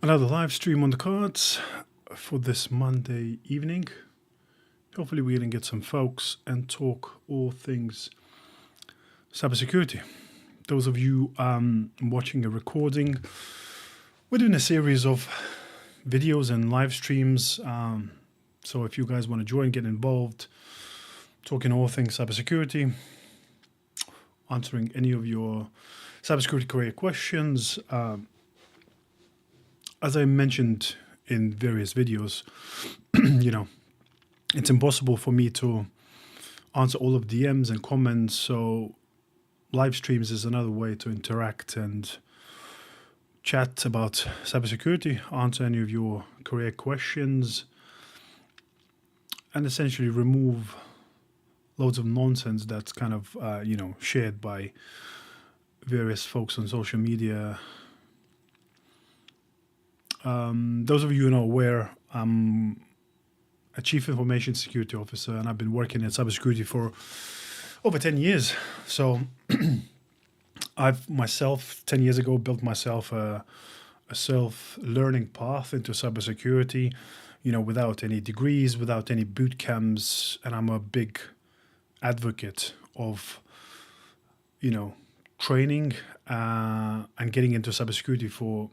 Another live stream on the cards for this Monday evening. Hopefully we're going to get some folks and talk all things cybersecurity. Those of you watching a recording, we're doing a series of videos and live streams. So if you guys want to join, get involved, talking all things cybersecurity, answering any of your cybersecurity career questions. As I mentioned in various videos, it's impossible for me to answer all of DMs and comments. So live streams is another way to interact and chat about cybersecurity, answer any of your career questions, and essentially remove loads of nonsense that's kind of, shared by various folks on social media. Those of you who are not aware, I'm a Chief Information Security Officer, and I've been working in cybersecurity for over 10 years. So I've myself, 10 years ago, built myself a self-learning path into cybersecurity, without any degrees, without any boot camps. And I'm a big advocate of, training and getting into cybersecurity for,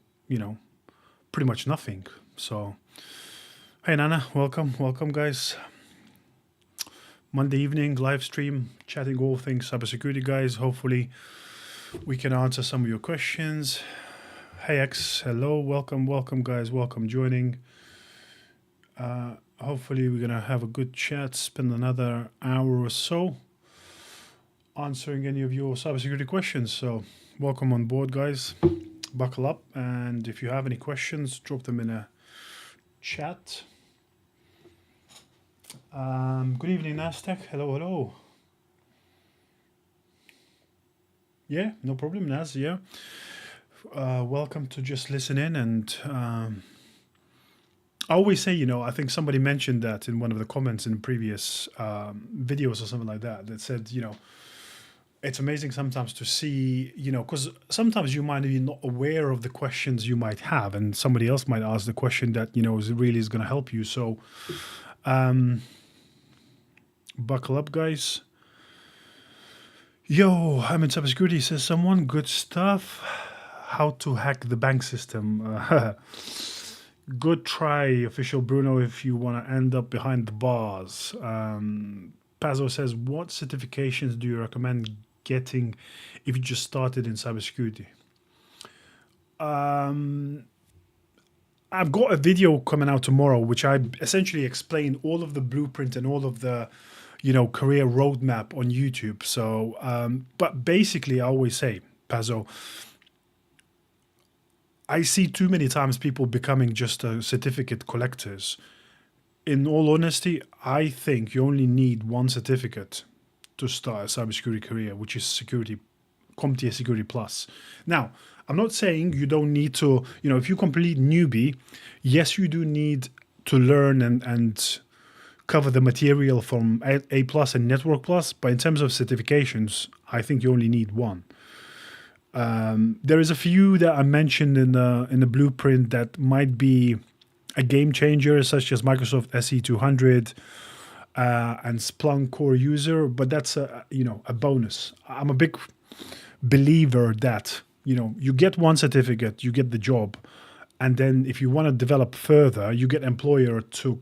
pretty much nothing. So, hey Nana, welcome guys. Monday evening live stream, chatting all things cybersecurity, guys. Hopefully we can answer some of your questions. Hey X, hello, welcome guys, welcome joining. Hopefully we're gonna have a good chat, spend another hour or so answering any of your cybersecurity questions. So welcome on board, guys. Buckle up, and if you have any questions, drop them in a chat. Good evening, Nasdaq. Hello. Yeah, no problem, Naz. Yeah, welcome to just listen in. And I always say, I think somebody mentioned that in one of the comments in previous videos or something like that, that said, it's amazing sometimes to see, because sometimes you might be not aware of the questions you might have, and somebody else might ask the question that, is going to help you. So buckle up, guys. Yo, I'm in cybersecurity, says someone. Good stuff. How to hack the bank system. Good try, official Bruno, if you want to end up behind the bars. Pazzo says, what certifications do you recommend getting if you just started in cybersecurity? I've got a video coming out tomorrow, which I essentially explain all of the blueprint and all of the, career roadmap on YouTube. So, but basically I always say, Pazzo, I see too many times people becoming just certificate collectors. In all honesty, I think you only need one certificate to start a cybersecurity career, which is CompTIA Security Plus. Now, I'm not saying you don't need to, if you complete newbie, yes, you do need to learn and cover the material from A Plus and Network Plus, but in terms of certifications, I think you only need one. There is a few that I mentioned in the blueprint that might be a game changer, such as Microsoft SE200 and Splunk Core User, but that's a bonus. I'm a big believer that you get one certificate, you get the job, and then if you want to develop further, you get employer to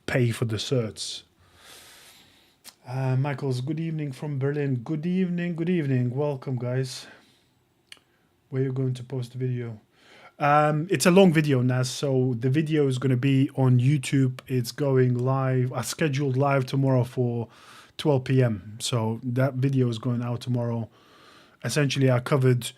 pay for the certs. Michael's, good evening from Berlin. Good evening. Welcome, guys. Where are you going to post the video? It's a long video, Naz, so the video is going to be on YouTube. It's going live. I scheduled live tomorrow for 12 p.m. So that video is going out tomorrow. Essentially, I covered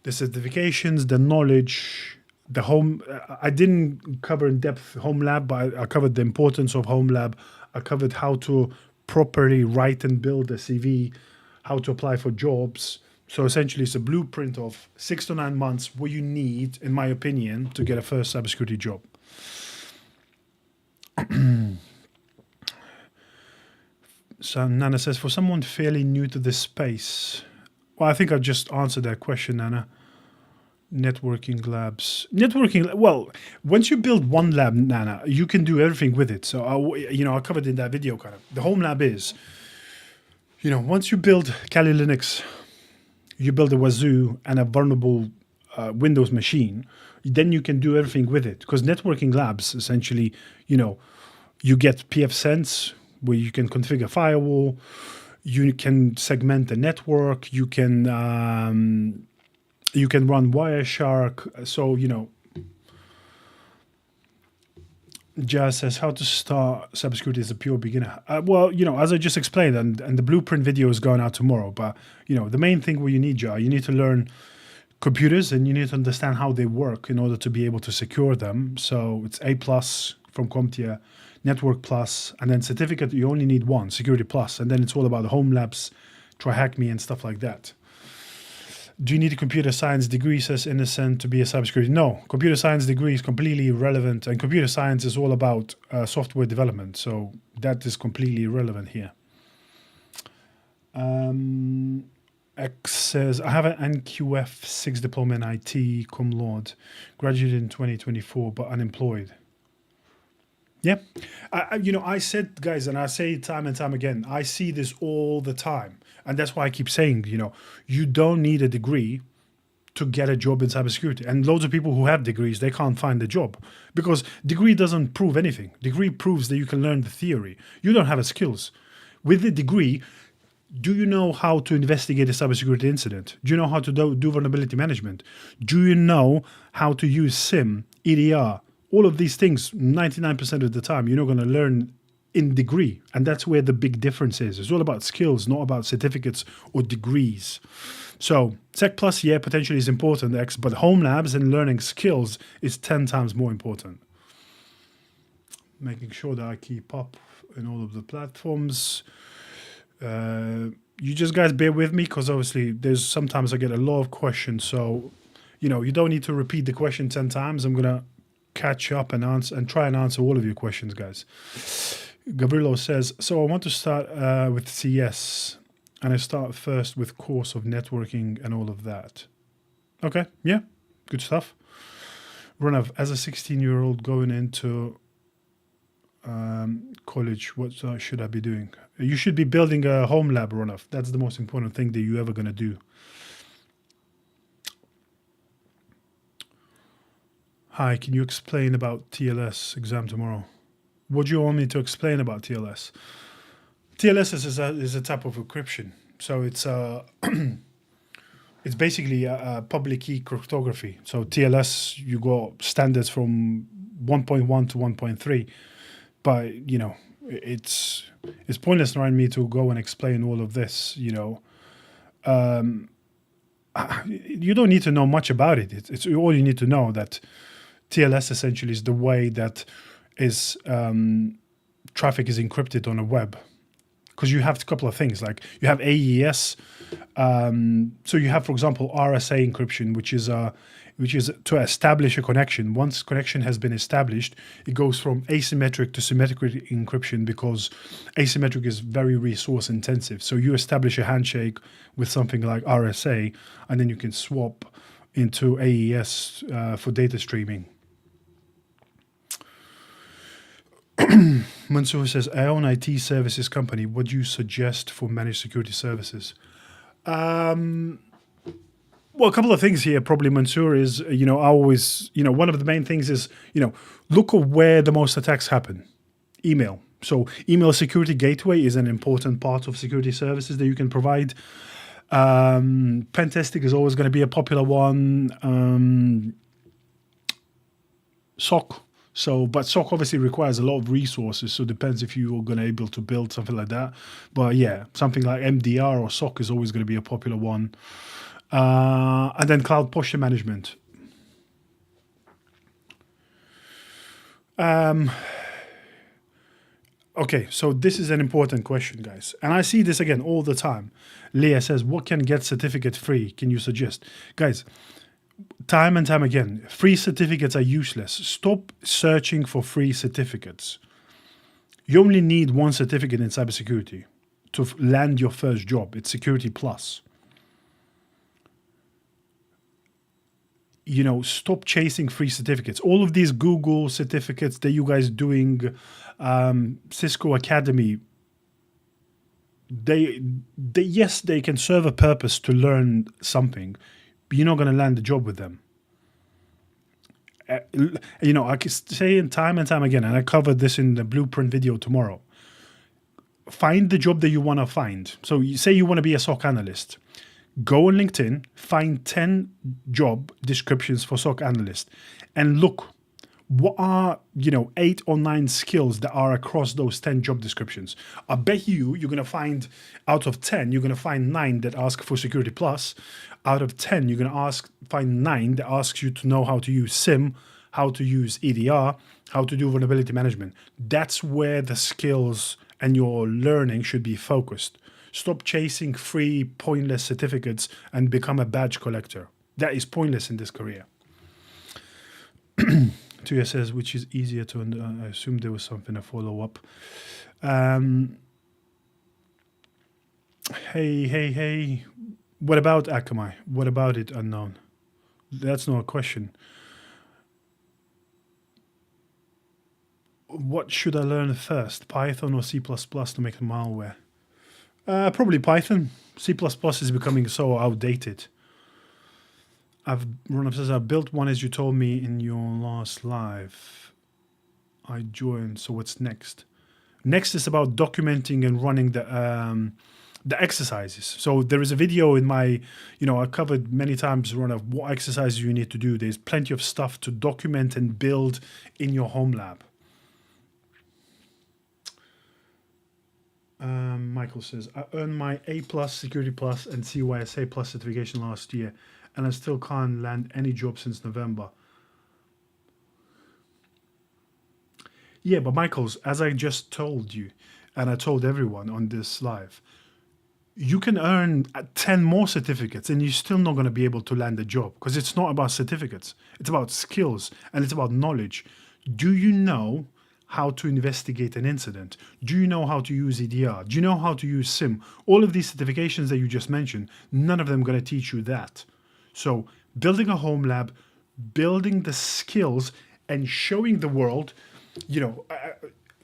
the certifications, the knowledge, the home. I didn't cover in depth home lab, but I covered the importance of home lab. I covered how to properly write and build a CV, how to apply for jobs. So essentially, it's a blueprint of 6 to 9 months, what you need, in my opinion, to get a first cybersecurity job. So Nana says, for someone fairly new to this space, well, I think I just answered that question, Nana. Networking labs. Well, once you build one lab, Nana, you can do everything with it. So, I covered in that video kind of. The home lab is, once you build Kali Linux, you build a Wazoo and a vulnerable Windows machine, then you can do everything with it. Because networking labs, essentially, you get pfSense, where you can configure firewall, you can segment the network, you can run Wireshark. So, Jazz says, how to start cybersecurity as a pure beginner. Well, as I just explained, and the blueprint video is going out tomorrow, but, the main thing what you need, you need to learn computers and you need to understand how they work in order to be able to secure them. So it's A+ from CompTIA, Network Plus, and then certificate, you only need one, Security Plus, and then it's all about the home labs, try hack me and stuff like that. Do you need a computer science degree, says Innocent, to be a cybersecurity? No, computer science degree is completely irrelevant, and computer science is all about software development, so that is completely irrelevant here. X says, I have an NQF 6 diploma in IT, cum laude, graduated in 2024, but unemployed. Yeah, I said, guys, and I say it time and time again, I see this all the time. And that's why I keep saying, you don't need a degree to get a job in cybersecurity. And loads of people who have degrees, they can't find a job because degree doesn't prove anything. Degree proves that you can learn the theory. You don't have the skills. With the degree, do you know how to investigate a cybersecurity incident? Do you know how to do vulnerability management? Do you know how to use SIM, EDR? All of these things, 99% of the time, you're not going to learn in degree. And that's where the big difference is. It's all about skills, not about certificates or degrees. So Sec Plus, yeah, potentially is important, X, but home labs and learning skills is 10 times more important. Making sure that I keep up in all of the platforms. You just guys bear with me because obviously sometimes I get a lot of questions. So, you don't need to repeat the question 10 times. I'm going to catch up and try and answer all of your questions, guys. Gavrilo says, so I want to start with CS and I start first with course of networking and all of that. Okay, yeah, good stuff. Runav, as a 16-year-old going into college, what should I be doing? You should be building a home lab, Runav. That's the most important thing that you're ever going to do. Hi, can you explain about TLS exam tomorrow? What do you want me to explain about TLS? TLS is a type of encryption. So it's it's basically a public key cryptography. So TLS, you got standards from 1.1 to 1.3. But, it's pointless around me to go and explain all of this, You don't need to know much about it. It's all you need to know that TLS essentially is the way that is traffic is encrypted on a web, because you have a couple of things like you have AES. So you have, for example, RSA encryption, which is to establish a connection. Once connection has been established, it goes from asymmetric to symmetric encryption because asymmetric is very resource intensive. So you establish a handshake with something like RSA, and then you can swap into AES for data streaming. Mansour says, I own IT services company. What do you suggest for managed security services? Well, a couple of things here, probably, Mansour, is, I always, one of the main things is, look at where the most attacks happen. Email. So email security gateway is an important part of security services that you can provide. Pen testing is always going to be a popular one. SOC. But SOC obviously requires a lot of resources, so it depends if you're going to be able to build something like that. But yeah, something like MDR or SOC is always going to be a popular one. And then cloud posture management. Okay, so this is an important question, guys. And I see this again all the time. Leah says, what can get certificate free? Can you suggest? Guys, time and time again, free certificates are useless. Stop searching for free certificates. You only need one certificate in cybersecurity to land your first job. It's Security Plus. stop chasing free certificates. All of these Google certificates that you guys doing, Cisco Academy, they yes, they can serve a purpose to learn something, but you're not going to land a job with them. I can say it time and time again, and I covered this in the blueprint video tomorrow. Find the job that you want to find. So you say you want to be a SOC analyst. Go on LinkedIn, find 10 job descriptions for SOC analyst, and look what are 8 or 9 skills that are across those 10 job descriptions. I bet you're going to find, out of 10, you're going to find 9 that ask for Security Plus. Out of 10, you're going to find 9 that asks you to know how to use SIM, how to use EDR, how to do vulnerability management. That's where the skills and your learning should be focused. Stop chasing free, pointless certificates and become a badge collector. That is pointless in this career. Tuya says, which is easier to, I assume there was something to follow up. Hey. What about Akamai? What about it, unknown? That's not a question. What should I learn first, Python or C++ to make a malware? Probably Python. C++ is becoming so outdated. Ronald says, I built one as you told me in your last live. I joined, so what's next? Next is about documenting and running the exercises. So there is a video in my, I covered many times, Ron, of what exercises you need to do. There's plenty of stuff to document and build in your home lab. Michael says, I earned my A+, Security Plus, and CYSA Plus certification last year, and I still can't land any job since November. Yeah, but Michaels, as I just told you, and I told everyone on this live, you can earn 10 more certificates and you're still not going to be able to land a job, because it's not about certificates. It's about skills and it's about knowledge. Do you know how to investigate an incident? Do you know how to use EDR? Do you know how to use SIM? All of these certifications that you just mentioned, none of them are going to teach you that. So building a home lab, building the skills and showing the world, the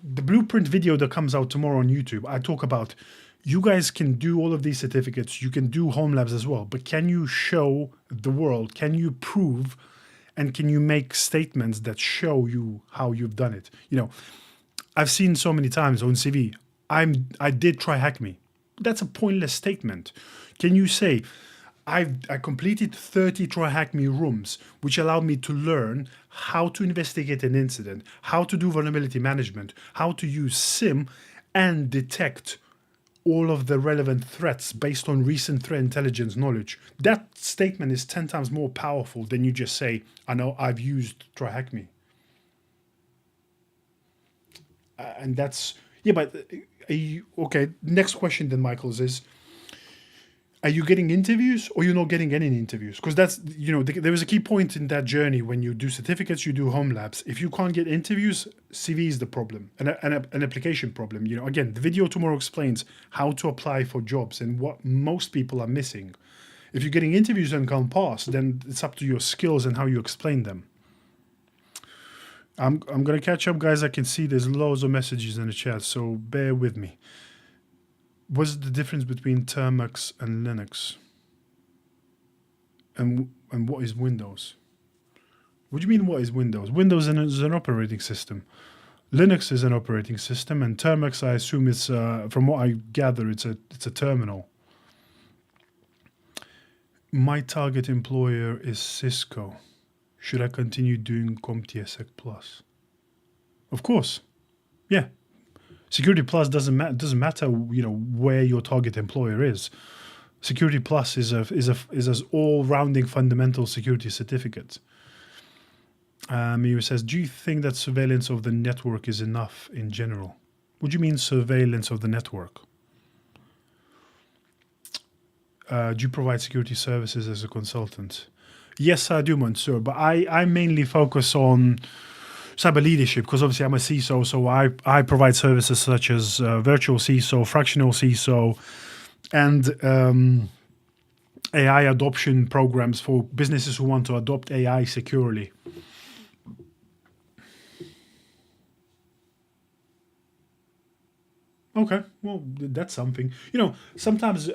blueprint video that comes out tomorrow on YouTube, I talk about you guys can do all of these certificates. You can do home labs as well, but can you show the world? Can you prove? And can you make statements that show you how you've done it? I've seen so many times on CV, I did try hack me. That's a pointless statement. Can you say, I completed 30 try hack me rooms, which allowed me to learn how to investigate an incident, how to do vulnerability management, how to use SIM and detect all of the relevant threats based on recent threat intelligence knowledge. That statement is 10 times more powerful than you just say, I know I've used try hack me. And that's, yeah, but okay, next question then, Michaels, is, are you getting interviews or you're not getting any interviews? Because that's, there is a key point in that journey when you do certificates, you do home labs. If you can't get interviews, CV is the problem, an application problem. Again, the video tomorrow explains how to apply for jobs and what most people are missing. If you're getting interviews and can't pass, then it's up to your skills and how you explain them. I'm going to catch up, guys. I can see there's loads of messages in the chat, so bear with me. What's the difference between Termux and Linux? And what is Windows? What do you mean, what is Windows? Windows is an operating system. Linux is an operating system, and Termux, I assume, is, from what I gather, it's a terminal. My target employer is Cisco. Should I continue doing CompTIA Plus? Of course. Yeah. Security Plus doesn't matter, where your target employer is. Security Plus is an all-rounding fundamental security certificate. He says, do you think that surveillance of the network is enough in general? What do you mean surveillance of the network? Do you provide security services as a consultant? Yes, I do, Mansoor, but I mainly focus on cyber leadership, because obviously I'm a CISO, so I provide services such as virtual CISO, fractional CISO, and AI adoption programs for businesses who want to adopt AI securely. Okay, well, that's something. Sometimes,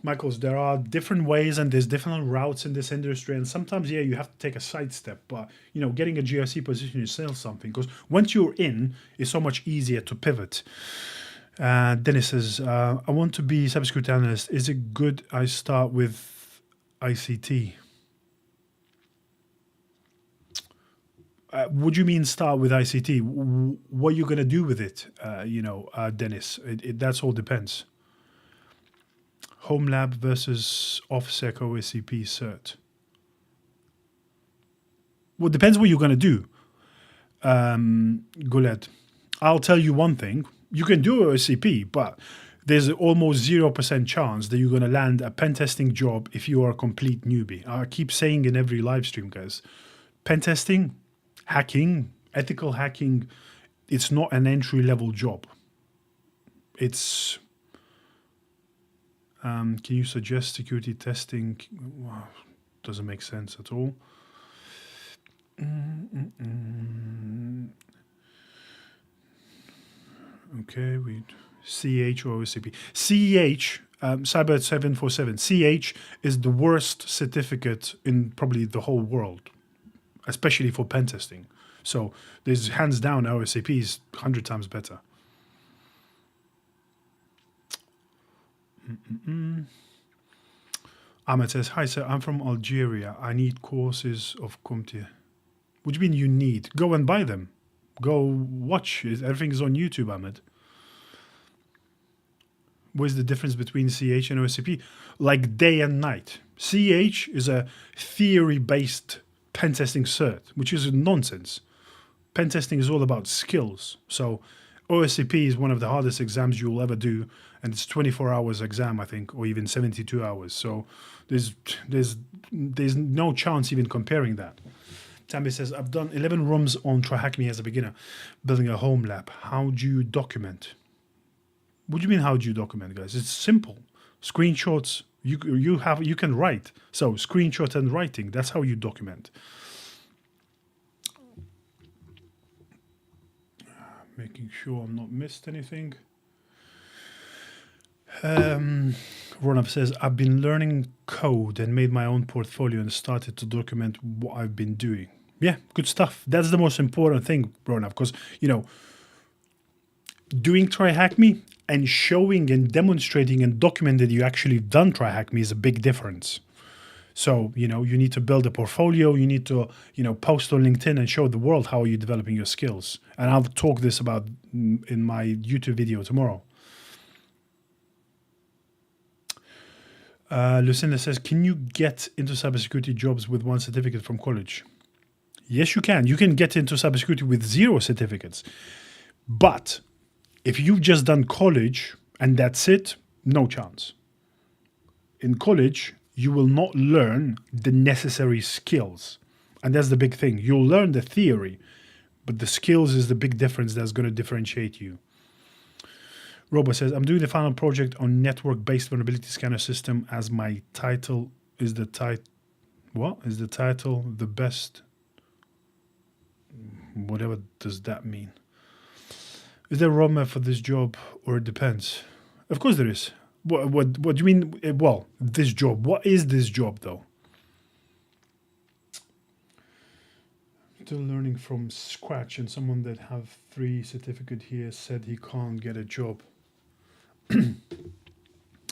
Michaels, there are different ways and there's different routes in this industry, and sometimes, yeah, you have to take a sidestep. But getting a GRC position is still something, because once you're in, it's so much easier to pivot. Dennis says, I want to be cybersecurity analyst. Is it good I start with ICT? What do you mean start with ICT? What are you going to do with it, Dennis? That's all depends. Home lab versus OffSec OSCP cert. Well, it depends what you're going to do. Guled, I'll tell you one thing. You can do OSCP, but there's almost 0% chance that you're going to land a pen testing job if you are a complete newbie. I keep saying in every live stream, guys, pen testing, hacking, ethical hacking, it's not an entry-level job. It's... can you suggest security testing? Wow, doesn't make sense at all. Okay, we CH or OCP. CH, Cyber 747. CH is the worst certificate in probably the whole world, especially for pen testing. So there's hands down OSCP is 100 times better. Ahmed says, hi sir, I'm from Algeria. I need courses of CompTIA. What do you mean you need? Go and buy them. Go watch. Everything is on YouTube, Ahmed. What is the difference between CH and OSCP? Like day and night. CH is a theory-based pen testing cert, which is nonsense. Pen testing is all about skills. So OSCP is one of the hardest exams you'll ever do, and it's 24 hours exam, I think, or even 72 hours. So there's no chance even comparing that. Tammy says, I've done 11 rooms on TryHackMe as a beginner, building a home lab. How do you document? What do you mean, how do you document, guys? It's simple. Screenshots, you can write. So screenshot and writing, that's how you document. Making sure I'm not missed anything. Ronab says, I've been learning code and made my own portfolio and started to document what I've been doing. Yeah, good stuff. That's the most important thing, Ronab, because, doing TryHackMe and showing and demonstrating and documenting that you actually done TryHackMe is a big difference. So, you need to build a portfolio. You need to, post on LinkedIn and show the world how you're developing your skills. And I'll talk this about in my YouTube video tomorrow. Lucinda says, can you get into cybersecurity jobs with one certificate from college? Yes, you can. You can get into cybersecurity with 0 certificates. But if you've just done college and that's it, no chance. In college, you will not learn the necessary skills. And that's the big thing. You'll learn the theory, but the skills is the big difference that's going to differentiate you. Robo says, I'm doing the final project on network-based vulnerability scanner system as my title is the title. What is the title? The best. Whatever does that mean? Is there a roadmap for this job, or it depends? Of course there is. What do you mean? Well, this job. What is this job, though? Still learning from scratch, and someone that have 3 certificate here said he can't get a job.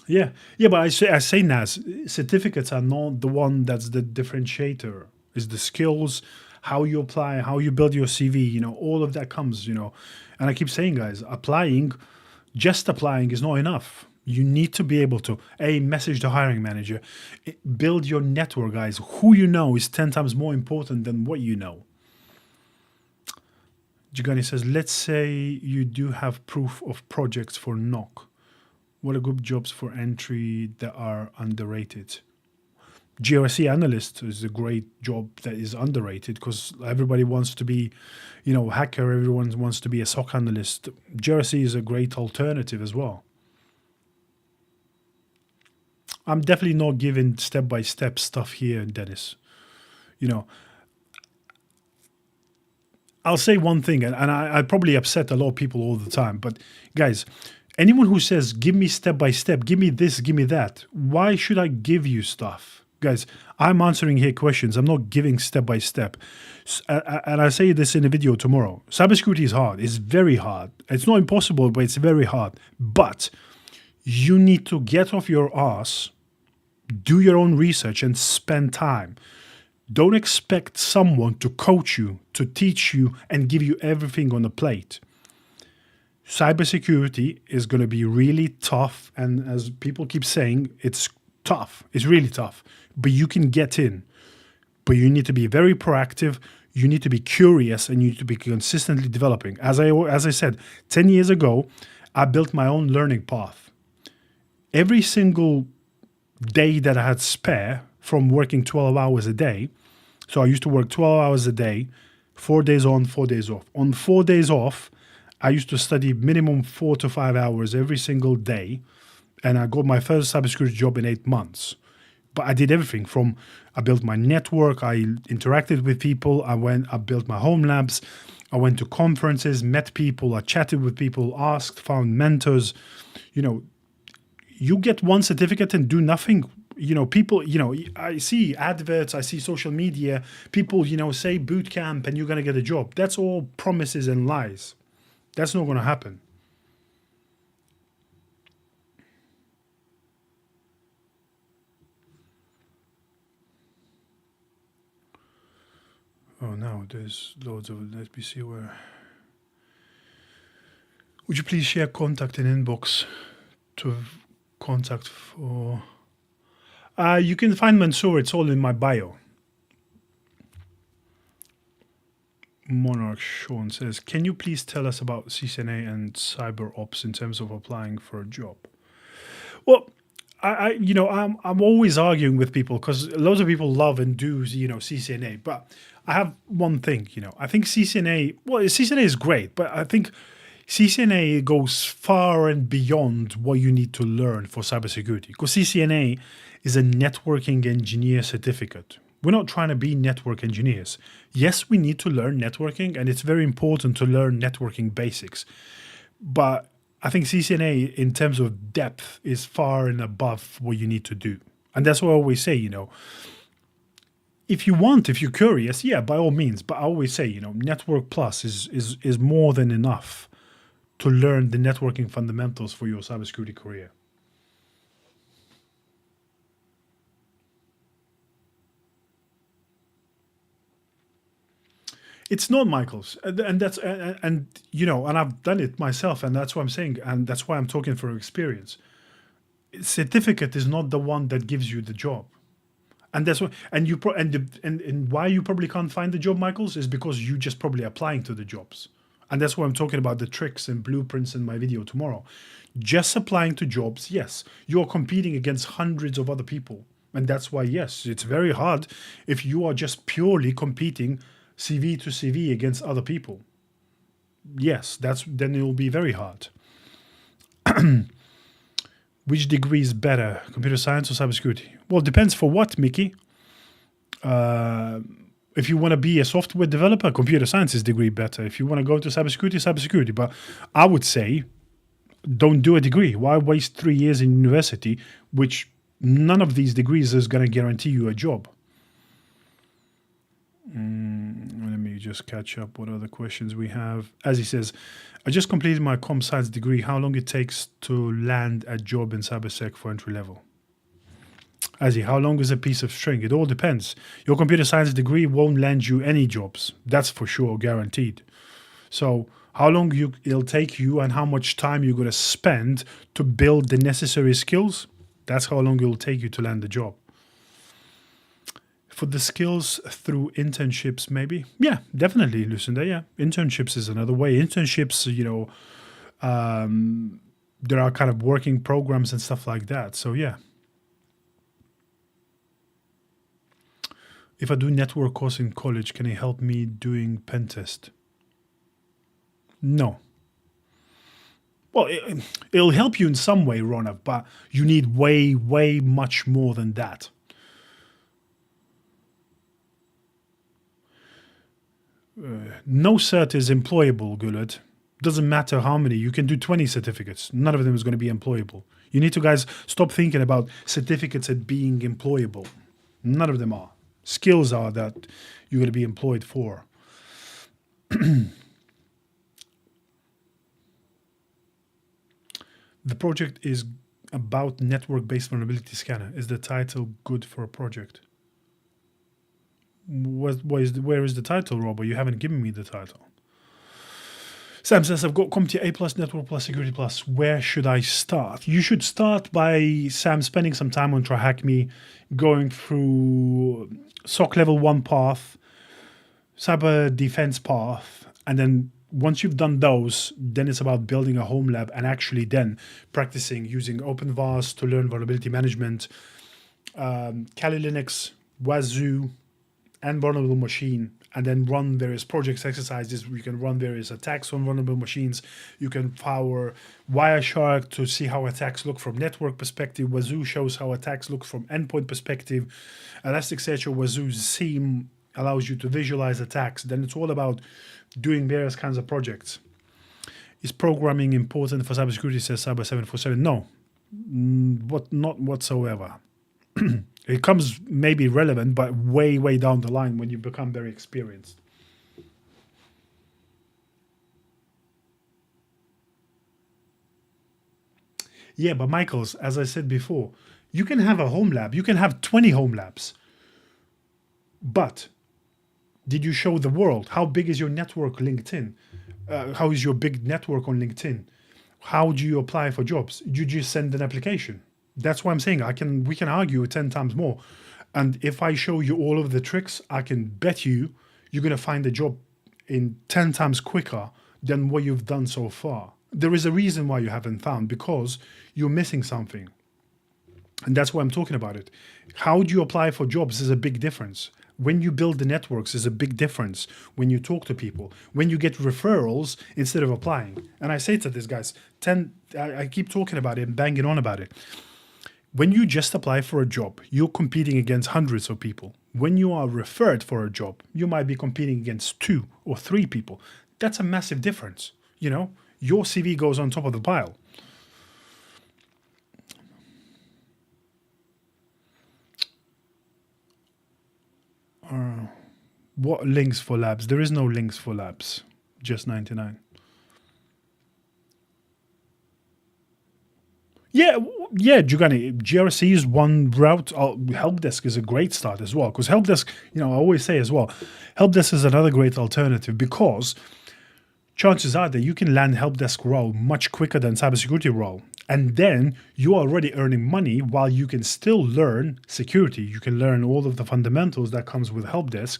Yeah, but I say Naz, certificates are not the one that's the differentiator. It's the skills, how you apply, how you build your CV. All of that comes. And I keep saying, guys, just applying is not enough. You need to be able to message the hiring manager, build your network, guys. Who you know is 10 times more important than what you know. Gigani says, let's say you do have proof of projects for NOC. What are good jobs for entry that are underrated? GRC analyst is a great job that is underrated because everybody wants to be, hacker. Everyone wants to be a SOC analyst. GRC is a great alternative as well. I'm definitely not giving step-by-step stuff here, Dennis. You know, I'll say one thing, and I probably upset a lot of people all the time, but guys, anyone who says, give me step-by-step, give me this, give me that, why should I give you stuff? Guys, I'm answering here questions. I'm not giving step-by-step. And I say this in a video tomorrow. Cybersecurity is hard. It's very hard. It's not impossible, but it's very hard. But you need to get off your ass, do your own research, and spend time. Don't expect someone to coach you, to teach you, and give you everything on a plate. Cybersecurity is going to be really tough, and as people keep saying, it's tough. It's really tough, but you can get in. But you need to be very proactive, you need to be curious, and you need to be consistently developing. As I said, 10 years ago, I built my own learning path. Every single day that I had spare from working 12 hours a day, so I used to work 12 hours a day, 4 days on, 4 days off. On 4 days off, I used to study minimum 4 to 5 hours every single day, and I got my first cybersecurity job in 8 months. But I did everything from, I built my network, I interacted with people, I built my home labs, I went to conferences, met people, I chatted with people, asked, found mentors. You know, you get one certificate and do nothing. You know, people, you know, I see adverts, I see social media, people, you know, say boot camp and you're going to get a job. That's all promises and lies. That's not going to happen. Oh, no, there's loads of, let me see where. Would you please share contact in inbox to contact for... you can find Mansoor, it's all in my bio. Monarch Sean says, can you please tell us about CCNA and cyber ops in terms of applying for a job? Well, I'm always arguing with people because loads of people love and do, you know, CCNA. But I have one thing, you know, I think CCNA is great, but I think CCNA goes far and beyond what you need to learn for cybersecurity. Because CCNA is a networking engineer certificate. We're not trying to be network engineers. Yes, we need to learn networking, and it's very important to learn networking basics. But I think CCNA, in terms of depth, is far and above what you need to do. And that's what I always say, you know, if you're curious, yeah, by all means. But I always say, you know, Network Plus is more than enough to learn the networking fundamentals for your cybersecurity career. It's not, Michael's, and that's and you know, and I've done it myself, and that's what I'm saying, and that's why I'm talking from experience. Certificate is not the one that gives you the job, and that's what. And you and why you probably can't find the job, Michael's, is because you just probably applying to the jobs, and that's why I'm talking about the tricks and blueprints in my video tomorrow. Just applying to jobs, yes, you're competing against hundreds of other people, and that's why, yes, it's very hard if you are just purely competing CV to CV against other people. Yes, then it will be very hard. Which degree is better, computer science or cybersecurity? Well, it depends for what, Mickey. If you want to be a software developer, computer science is degree better. If you want to go into cybersecurity, cybersecurity. But I would say, don't do a degree. Why waste 3 years in university, which none of these degrees is going to guarantee you a job? Let me just catch up what other questions we have. As he says, I just completed my comp science degree. How long it takes to land a job in cybersec for entry level? As how long is a piece of string? It all depends. Your computer science degree won't land you any jobs. That's for sure, guaranteed. So how long it'll take you and how much time you're going to spend to build the necessary skills, that's how long it will take you to land the job. For the skills through internships, maybe? Yeah, definitely, Lucinda, yeah. Internships is another way. Internships, you know, there are kind of working programs and stuff like that. So, yeah. If I do network course in college, can it help me doing pen test? No. Well, it'll help you in some way, Ronav, but you need way, way much more than that. No cert is employable, Gullet. Doesn't matter how many. You can do 20 certificates. None of them is going to be employable. You need to, guys, stop thinking about certificates as being employable. None of them are. Skills are that you're going to be employed for. The project is about network-based vulnerability scanner. Is the title good for a project? Where is the title, Robert? You haven't given me the title. Sam says, I've got CompTIA A+, Network Plus, Security Plus. Where should I start? You should start by, Sam, spending some time on TryHackMe, going through SOC Level 1 path, Cyber Defense path, and then once you've done those, then it's about building a home lab and actually then practicing using OpenVAS to learn vulnerability management, Kali Linux, Wazoo, and vulnerable machine, and then run various projects, exercises. You can run various attacks on vulnerable machines. You can power Wireshark to see how attacks look from network perspective. Wazoo shows how attacks look from endpoint perspective. Elasticsearch or Wazoo's SIEM allows you to visualize attacks. Then it's all about doing various kinds of projects. Is programming important for cybersecurity, says Cyber747? No, not whatsoever. It comes maybe relevant, but way, way down the line when you become very experienced. Yeah, but Michaels, as I said before, you can have a home lab. You can have 20 home labs. But did you show the world? How big is your network LinkedIn? How is your big network on LinkedIn? How do you apply for jobs? You just send an application. That's why I'm saying we can argue 10 times more. And if I show you all of the tricks, I can bet you're going to find a job in 10 times quicker than what you've done so far. There is a reason why you haven't found, because you're missing something. And that's why I'm talking about it. How do you apply for jobs is a big difference. When you build the networks is a big difference. When you talk to people, when you get referrals instead of applying. And I say to these guys, I keep talking about it and banging on about it. When you just apply for a job, you're competing against hundreds of people. When you are referred for a job, you might be competing against 2 or 3 people. That's a massive difference. You know, your CV goes on top of the pile. What links for labs? There is no links for labs, just 99. Yeah, Giuliani, GRC is one route. Helpdesk is a great start as well, because Helpdesk, I always say as well, Helpdesk is another great alternative, because chances are that you can land Helpdesk role much quicker than cybersecurity role. And then you are already earning money while you can still learn security. You can learn all of the fundamentals that comes with Helpdesk.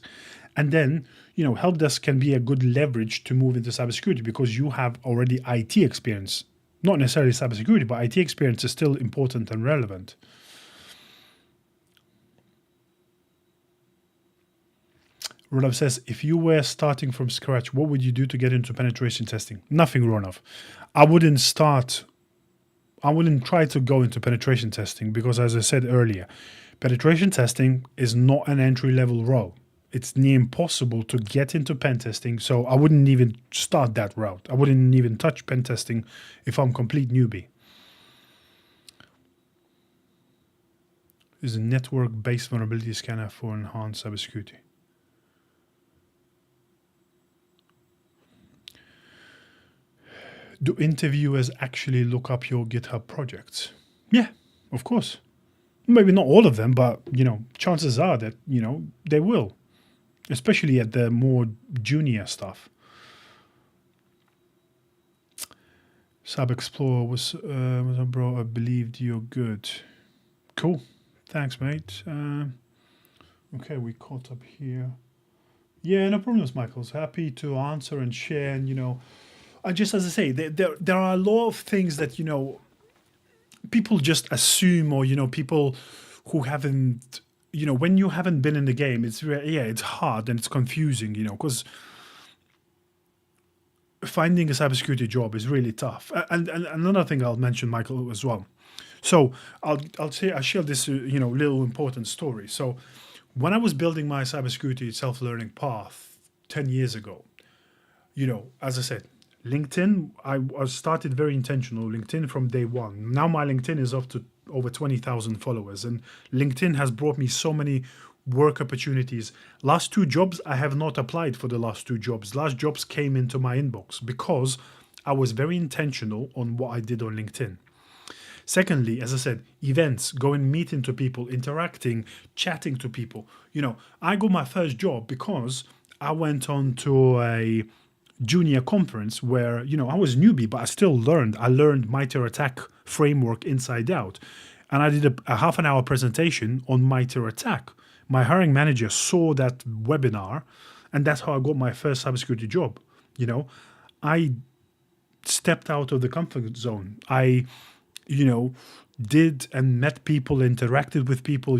And then, Helpdesk can be a good leverage to move into cybersecurity because you have already IT experience. Not necessarily cybersecurity, but IT experience is still important and relevant. Ronav says, if you were starting from scratch, what would you do to get into penetration testing? Nothing, Ronav. I wouldn't try to go into penetration testing because, as I said earlier, penetration testing is not an entry-level role. It's near impossible to get into pen testing, so I wouldn't even start that route. I wouldn't even touch pen testing if I'm a complete newbie. Is a network-based vulnerability scanner for enhanced cybersecurity. Do interviewers actually look up your GitHub projects? Yeah, of course. Maybe not all of them, but, chances are that, they will. Especially at the more junior stuff. Sub Explorer was bro, I believed you're good. Cool. Thanks, mate. Okay, we caught up here. Yeah, no problems, Michaels. Happy to answer and share. And, just as I say, there are a lot of things that, people just assume, or, people who haven't, when you haven't been in the game, it's hard and it's confusing, because finding a cybersecurity job is really tough. And another thing I'll mention, Michael, as well. So I'll share this little important story. So when I was building my cybersecurity self-learning path 10 years ago, as I said, LinkedIn, I started very intentional LinkedIn from day one. Now my LinkedIn is up to over 20,000 followers, and LinkedIn has brought me so many work opportunities. Last 2 jobs, I have not applied for the last 2 jobs. Last jobs came into my inbox because I was very intentional on what I did on LinkedIn. Secondly, as I said, events, going meeting to people, interacting, chatting to people. I got my first job because I went on to a junior conference where, I was newbie, but I still learned. I learned MITRE ATT&CK framework inside out. And I did a half an hour presentation on MITRE ATT&CK. My hiring manager saw that webinar, and that's how I got my first cybersecurity job. I stepped out of the comfort zone. I did and met people, interacted with people.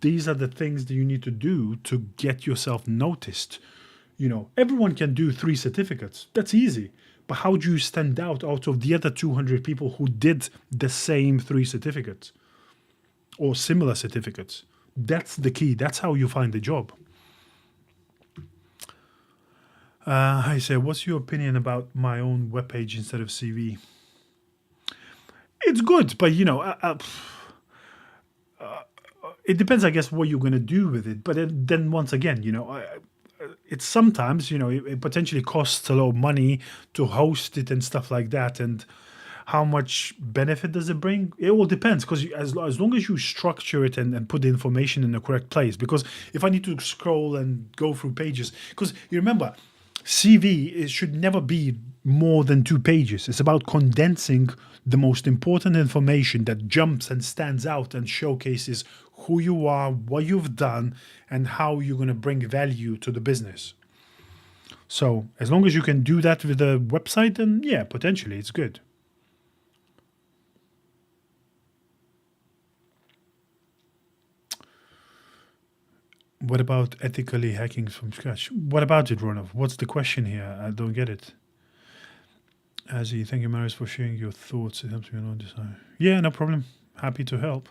These are the things that you need to do to get yourself noticed. Everyone can do 3 certificates. That's easy. But how do you stand out of the other 200 people who did the same 3 certificates or similar certificates? That's the key. That's how you find the job. I say, what's your opinion about my own webpage instead of CV? It's good, but it depends, I guess, what you're going to do with it. But then once again, it's sometimes, it potentially costs a lot of money to host it and stuff like that. And how much benefit does it bring? It all depends, because as long as you structure it and put the information in the correct place. Because if I need to scroll and go through pages, because you remember, CV should never be more than 2 pages. It's about condensing the most important information that jumps and stands out and showcases who you are, what you've done, and how you're going to bring value to the business. So as long as you can do that with a website, then yeah, potentially it's good. What about ethically hacking from scratch? What about it, Ronov? What's the question here? I don't get it. 𝐿𝐵𝐷𝐸, thank you, Marius, for sharing your thoughts. It helps me a lot. Yeah, no problem. Happy to help.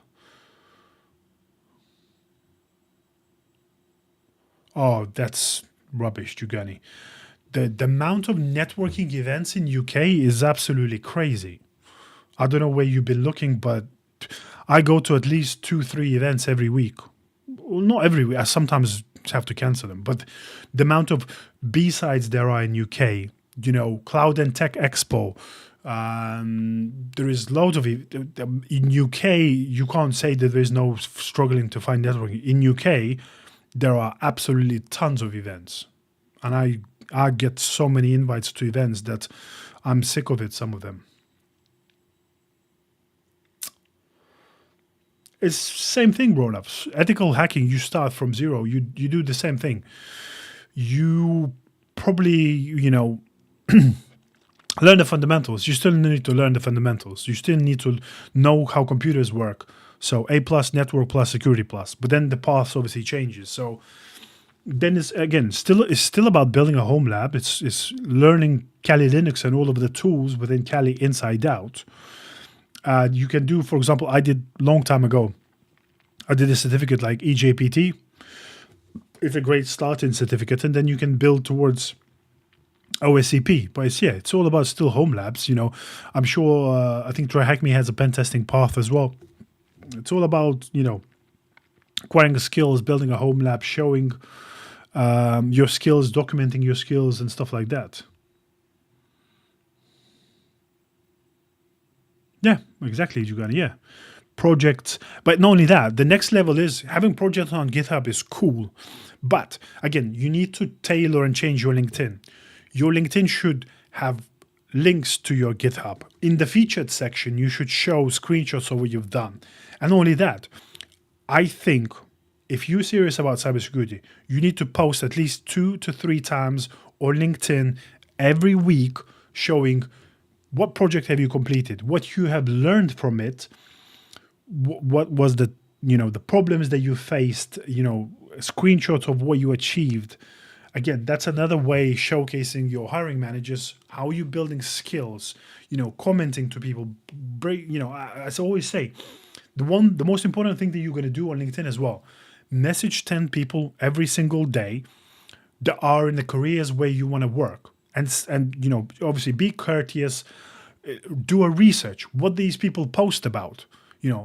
Oh, that's rubbish, 𝐬𝐿𝐵𝐷𝐸. The amount of networking events in UK is absolutely crazy. I don't know where you've been looking, but I go to at least 2-3 events every week. Well, not every week. I sometimes have to cancel them. But the amount of B-sides there are in UK, Cloud and Tech Expo, there is loads of it. In UK, you can't say that there's no struggling to find networking. In UK, there are absolutely tons of events. And I get so many invites to events that I'm sick of it, some of them. It's same thing, grown-ups. Ethical hacking, you start from zero. You do the same thing. You probably, learn the fundamentals. You still need to learn the fundamentals. You still need to know how computers work. So A+, network plus, security plus. But then the path obviously changes. So then it's, again, still about building a home lab. It's learning Kali Linux and all of the tools within Kali inside out. You can do, for example, I did long time ago, I did a certificate like EJPT. It's a great starting certificate, and then you can build towards OSCP. But it's all about still home labs. I'm sure, I think TryHackMe has a pen testing path as well. It's all about, acquiring skills, building a home lab, showing your skills, documenting your skills and stuff like that. Yeah, exactly, 𝐬𝐿𝐵𝐸. Yeah. Projects. But not only that, the next level is having projects on GitHub is cool. But again, you need to tailor and change your LinkedIn. Your LinkedIn should have links to your GitHub. In the featured section, you should show screenshots of what you've done. And not only that, I think if you're serious about cybersecurity, you need to post at least 2 to 3 times on LinkedIn every week showing what project have you completed, what you have learned from it, what was the problems that you faced, screenshots of what you achieved, Again, that's another way showcasing your hiring managers, how you building skills, commenting to people, as I always say, the most important thing that you're going to do on LinkedIn as well, message 10 people every single day that are in the careers where you want to work. And obviously be courteous, do a research, what these people post about.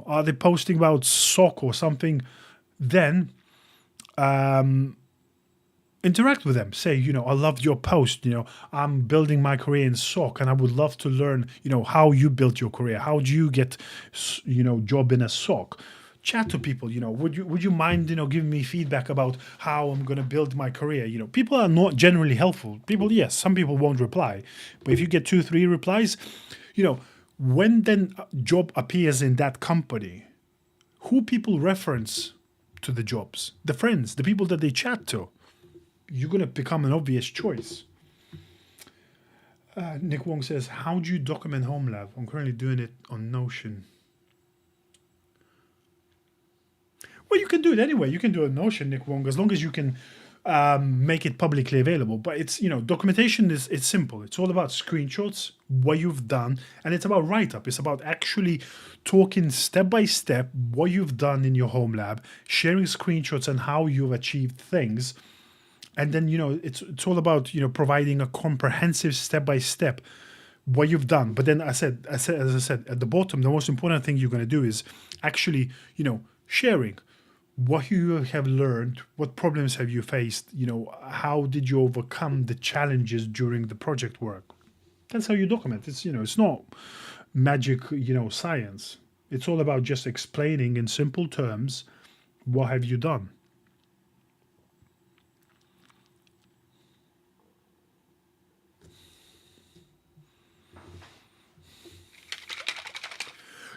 Are they posting about SOC or something? Then interact with them. Say, I loved your post. I'm building my career in SOC, and I would love to learn, how you built your career. How do you get, job in a SOC? Chat to people. Would you mind, giving me feedback about how I'm going to build my career? People are not generally helpful. Yes, some people won't reply, but if you get 2-3 replies, when then a job appears in that company, who people reference to the jobs? The friends, the people that they chat to. You're going to become an obvious choice. Nick Wong says, how do you document home lab? I'm currently doing it on Notion. Well, you can do it anyway. You can do it on Notion, Nick Wong, as long as you can make it publicly available. But it's, documentation it's simple. It's all about screenshots, what you've done, and it's about write-up. It's about actually talking step by step what you've done in your home lab, sharing screenshots and how you've achieved things. And then, it's all about, providing a comprehensive step-by-step what you've done. But then as I said, at the bottom, the most important thing you're going to do is actually, sharing what you have learned, what problems have you faced, how did you overcome the challenges during the project work. That's how you document. It's, it's not magic, science. It's all about just explaining in simple terms, what have you done?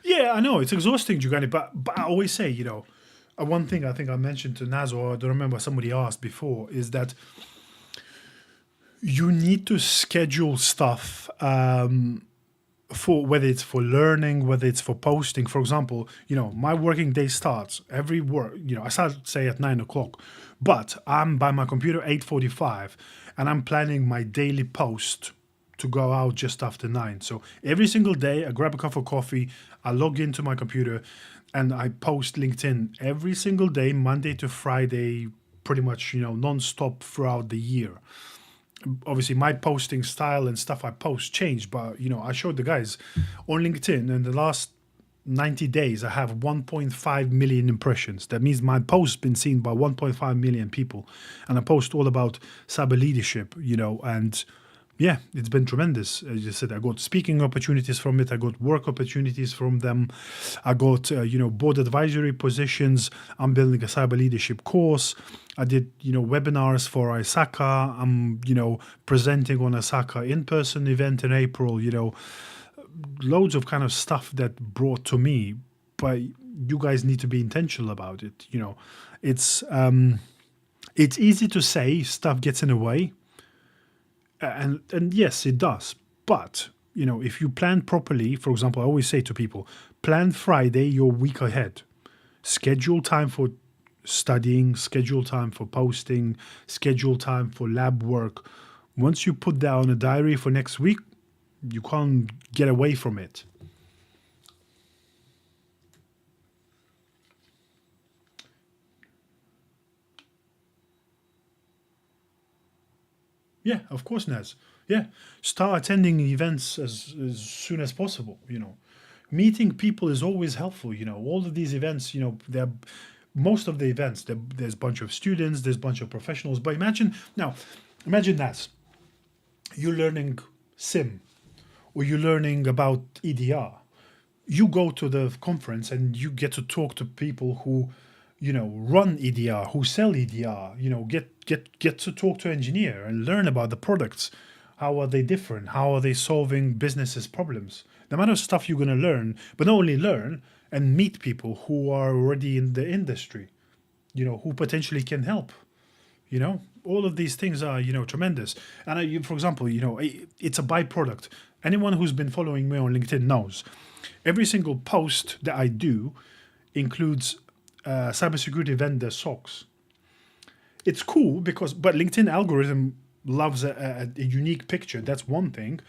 Yeah, I know it's exhausting, Giovanni, but I always say, one thing I think I mentioned to Naz, or I don't remember, somebody asked before, is that you need to schedule stuff for whether it's for learning, whether it's for posting. For example, my working day starts I start say at 9 o'clock, but I'm by my computer 8:45, and I'm planning my daily post to go out just after 9. So every single day I grab a cup of coffee, I log into my computer, and I post LinkedIn every single day, Monday to Friday, pretty much, non-stop throughout the year. Obviously my posting style and stuff I post changed, but I showed the guys on LinkedIn in the last 90 days, I have 1.5 million impressions. That means my post's been seen by 1.5 million people. And I post all about cyber leadership, and yeah, it's been tremendous. As I said, I got speaking opportunities from it. I got work opportunities from them. I got, board advisory positions. I'm building a cyber leadership course. I did, webinars for ISACA. I'm, presenting on ISACA in-person event in April, loads of kind of stuff that brought to me. But you guys need to be intentional about it. It's easy to say stuff gets in the way. And yes, it does. But, if you plan properly, for example, I always say to people, plan Friday your week ahead. Schedule time for studying, schedule time for posting, schedule time for lab work. Once you put that on a diary for next week, you can't get away from it. Yeah, of course, Naz. Yeah, start attending events as soon as possible. Meeting people is always helpful. All of these events, they're most of the events. There's a bunch of students, there's a bunch of professionals. But imagine Naz, you're learning SIM, or you're learning about EDR. You go to the conference and you get to talk to people who run EDR, who sell EDR, get to talk to an engineer and learn about the products. How are they different? How are they solving businesses' problems? The amount of stuff you're going to learn, but not only learn, and meet people who are already in the industry, who potentially can help. All of these things are, tremendous. And for example, it's a byproduct. Anyone who's been following me on LinkedIn knows every single post that I do includes cybersecurity vendor SOCs. it's cool because, but LinkedIn algorithm loves a unique picture. That's one thing.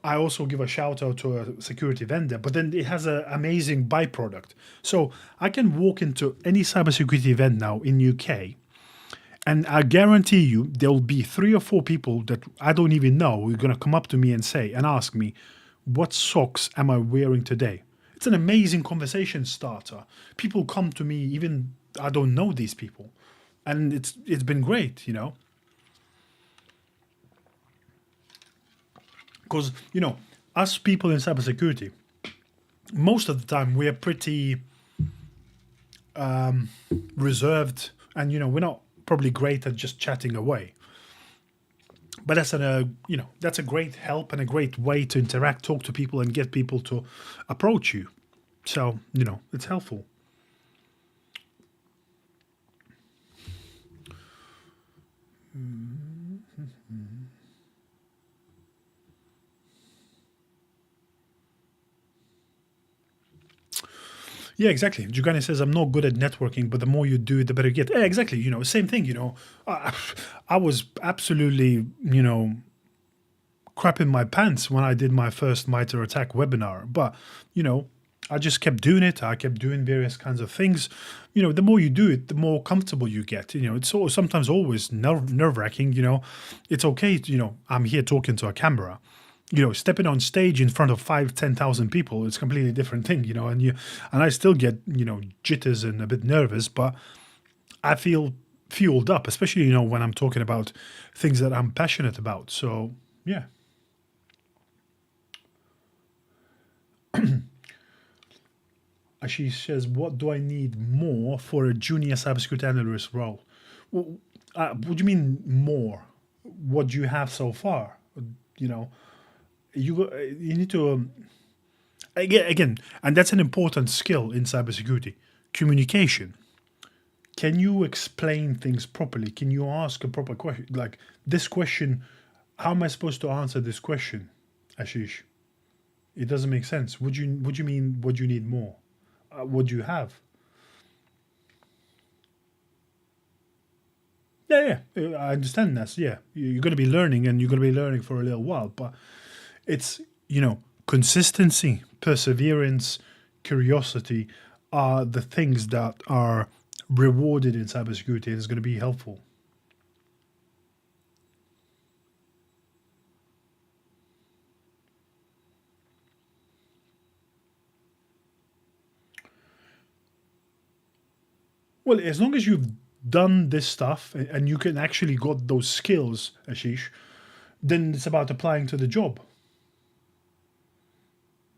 I also give a shout out to a security vendor, but then it has an amazing byproduct. So I can walk into any cybersecurity event now in UK, and I guarantee you there will be 3 or 4 people that I don't even know who are going to come up to me and say and ask me, what socks am I wearing today? It's an amazing conversation starter. People come to me, even I don't know these people, and it's been great, you know. Because, you know, us people in cybersecurity, most of the time we're pretty reserved, and, you know, we're not probably great at just chatting away. But that's you know, that's a great help and a great way to interact, talk to people, and get people to approach you. So, you know, it's helpful. Yeah, exactly. Jugani says, I'm not good at networking, but the more you do it, the better you get. Yeah, exactly. You know, same thing, you know. I was absolutely, you know, crapping my pants when I did my first MITRE ATT&CK webinar. But, you know, I just kept doing it. I kept doing various kinds of things. You know, the more you do it, the more comfortable you get. You know, it's sometimes always nerve-wracking, you know. It's okay, you know, I'm here talking to a camera. You know, stepping on stage in front of 5,000-10,000 people, it's a completely different thing, you know, and I still get, you know, jitters and a bit nervous, but I feel fueled up, especially, you know, when I'm talking about things that I'm passionate about. So, yeah. She says, what do I need more for a junior cybersecurity analyst role? Well, what do you mean more? What do you have so far? You know, you need to again, and that's an important skill in cybersecurity: communication. Can you explain things properly? Can you ask a proper question? Like this question, how am I supposed to answer this question, Ashish? It doesn't make sense. Would you mean what do you need more? What do you have? Yeah, I understand that. Yeah, you're going to be learning, and you're going to be learning for a little while, but it's, you know, consistency, perseverance, curiosity are the things that are rewarded in cybersecurity, and it's going to be helpful. Well, as long as you've done this stuff and you can actually got those skills, Ashish, then it's about applying to the job.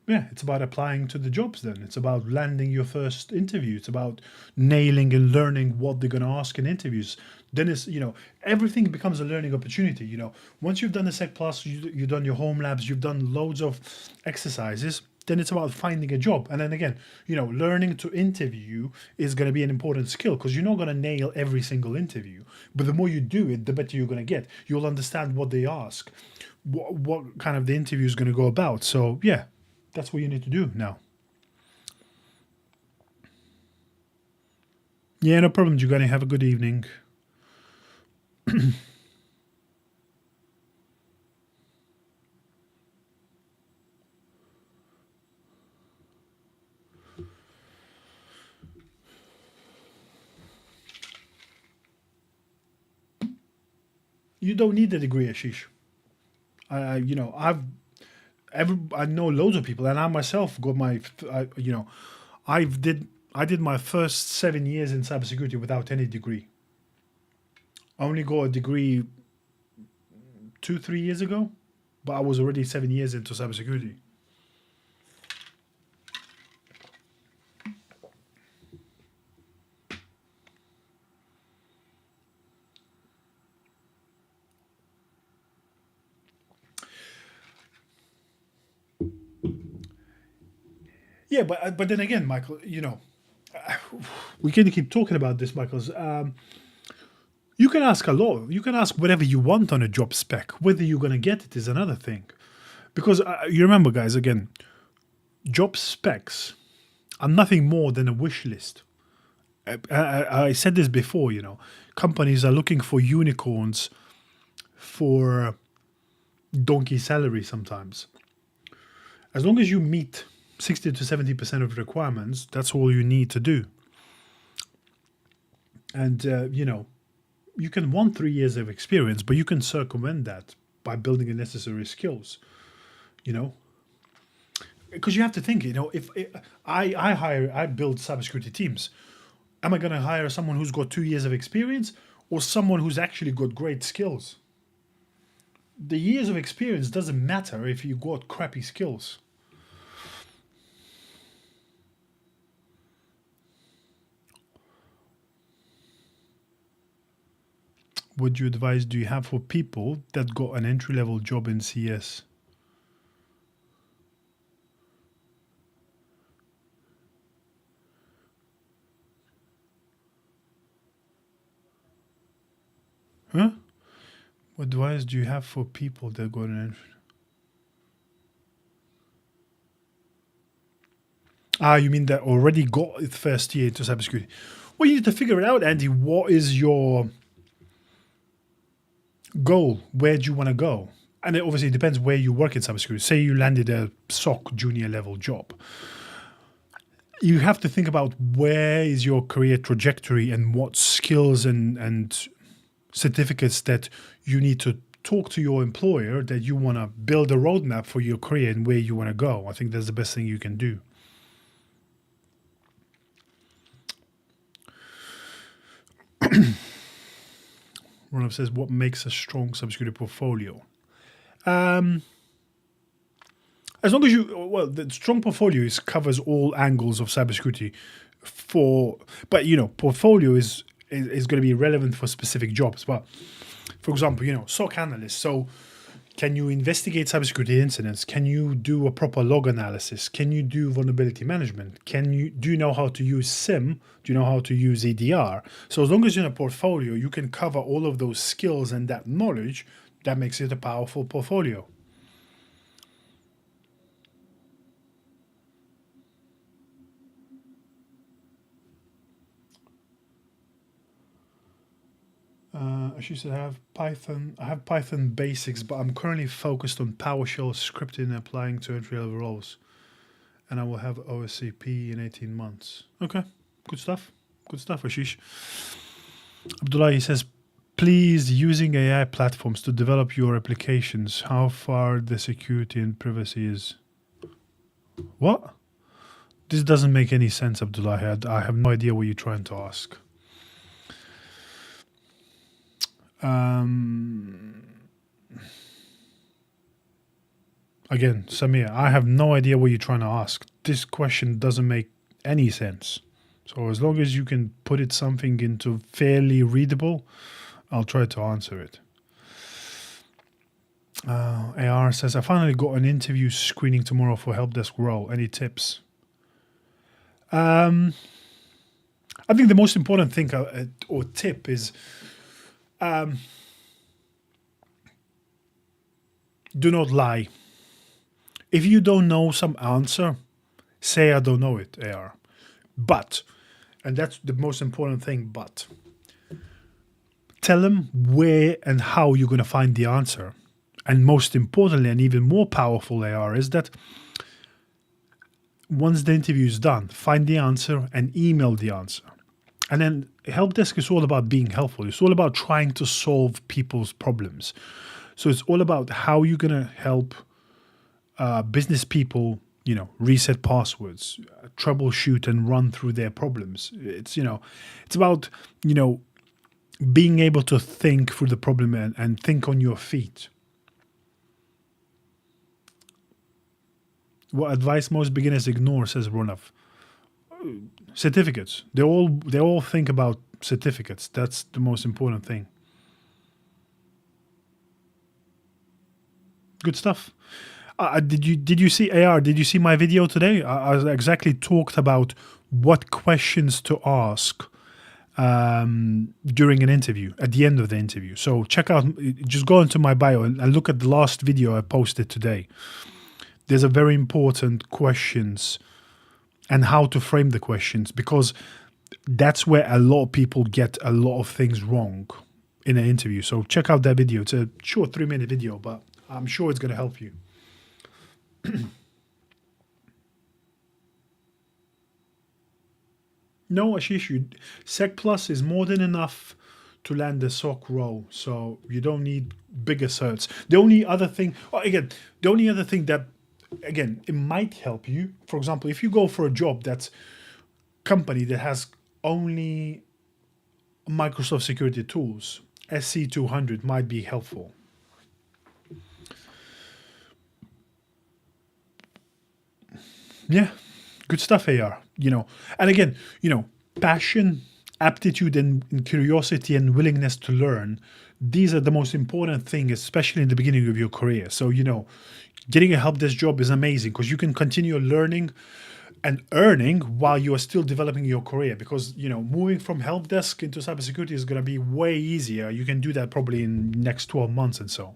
Yeah, it's about applying to the jobs then. It's about landing your first interview. It's about nailing and learning what they're going to ask in interviews. Then it's, you know, everything becomes a learning opportunity. You know, once you've done the Sec Plus, you've done your home labs, you've done loads of exercises, then it's about finding a job. And then again, you know, learning to interview is going to be an important skill because you're not going to nail every single interview. But the more you do it, the better you're going to get. You'll understand what they ask, what kind of the interview is going to go about. So, yeah. That's what you need to do now. Yeah, no problem, Jugani. Have a good evening. You don't need a degree, Ashish. You know, I know loads of people, and I myself got my, you know, I did my first 7 years in cybersecurity without any degree. I only got a degree 2-3 years ago, but I was already 7 years into cybersecurity. Yeah, but then again, Michael, you know, we can keep talking about this, Michael. You can ask a lot. You can ask whatever you want on a job spec. Whether you're going to get it is another thing. Because you remember, guys, again, job specs are nothing more than a wish list. I said this before, you know, companies are looking for unicorns for donkey salary sometimes. As long as you meet 60 to 70% of the requirements, that's all you need to do. And, you know, you can want 3 years of experience, but you can circumvent that by building the necessary skills, you know. Because you have to think, you know, if I build cybersecurity teams, am I going to hire someone who's got 2 years of experience or someone who's actually got great skills? The years of experience doesn't matter if you got crappy skills. What advice do you have for people that got an entry-level job in CS? Huh? What advice do you have for people that got an entry? Ah, you mean that already got its first year into cybersecurity? Well, you need to figure it out, Andy. What is your goal? Where do you want to go? And it obviously depends where you work in cybersecurity. Say you landed a SOC junior level job. You have to think about where is your career trajectory and what skills and certificates that you need to talk to your employer that you want to build a roadmap for your career and where you want to go. I think that's the best thing you can do. Ronald says, what makes a strong cybersecurity portfolio? As long as the strong portfolio covers all angles of cybersecurity but you know, portfolio is going to be relevant for specific jobs. But for example, you know, SOC analyst. So can you investigate cybersecurity incidents? Can you do a proper log analysis? Can you do vulnerability management? Do you know how to use SIM? Do you know how to use EDR? So as long as you're in a portfolio, you can cover all of those skills and that knowledge. That makes it a powerful portfolio. She said, I have Python basics, but I'm currently focused on PowerShell scripting and applying to entry-level roles. And I will have OSCP in 18 months. Okay, good stuff. Good stuff, Ashish. Abdullah, he says, please, using AI platforms to develop your applications, how far the security and privacy is. What? This doesn't make any sense, Abdullah. I have no idea what you're trying to ask. Again, Samir, I have no idea what you're trying to ask. This question doesn't make any sense. So as long as you can put it something into fairly readable, I'll try to answer it. AR says, I finally got an interview screening tomorrow for help desk role. Any tips? I think the most important thing or tip is do not lie. If you don't know some answer, say I don't know it, AR. But, and that's the most important thing, but tell them where and how you're going to find the answer. And most importantly, and even more powerful, AR, is that once the interview is done, find the answer and email the answer. And then help desk is all about being helpful. It's all about trying to solve people's problems. So it's all about how you're going to help business people, you know, reset passwords, troubleshoot and run through their problems. It's, you know, it's about, you know, being able to think through the problem and think on your feet. What advice most beginners ignore, says Ronaf. Certificates. They all think about certificates. That's the most important thing. Good stuff. Did you see AR? Did you see my video today? I exactly talked about what questions to ask during an interview, at the end of the interview. So check out, just go into my bio and look at the last video I posted today. There's a very important questions and how to frame the questions, because that's where a lot of people get a lot of things wrong in an interview. So check out that video. It's a short 3-minute video, but I'm sure it's going to help you. No, Ashish, Sec Plus is more than enough to land the SOC role, so you don't need bigger certs. The only other thing, that, again, it might help you. For example, if you go for a job that's company that has only Microsoft security tools, SC200 might be helpful. Yeah, good stuff, AR. And again, passion, aptitude, and curiosity and willingness to learn. These are the most important things, especially in the beginning of your career. So, getting a help desk job is amazing because you can continue learning and earning while you are still developing your career. Because, moving from help desk into cybersecurity is going to be way easier. You can do that probably in next 12 months and so.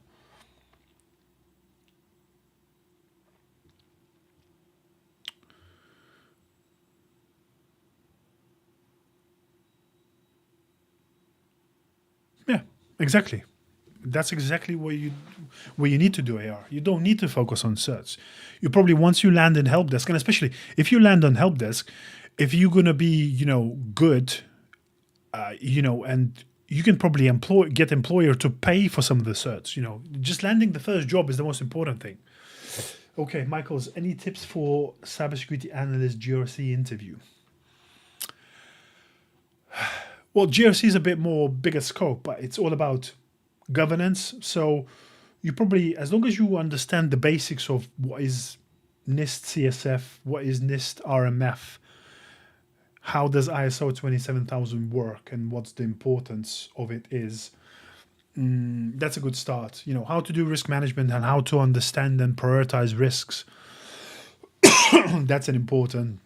Yeah, exactly. That's exactly what you need to do, AR. You don't need to focus on certs. You probably, once you land in help desk, and especially if you land on help desk, if you're gonna be, good, and you can probably get employer to pay for some of the certs. Just landing the first job is the most important thing. Okay, Michaels, any tips for cybersecurity analyst GRC interview? Well, GRC is a bit more bigger scope, but it's all about governance. So you probably, as long as you understand the basics of what is NIST CSF, what is NIST RMF, how does ISO 27000 work, and what's the importance of it is, that's a good start. How to do risk management and how to understand and prioritize risks. That's an important.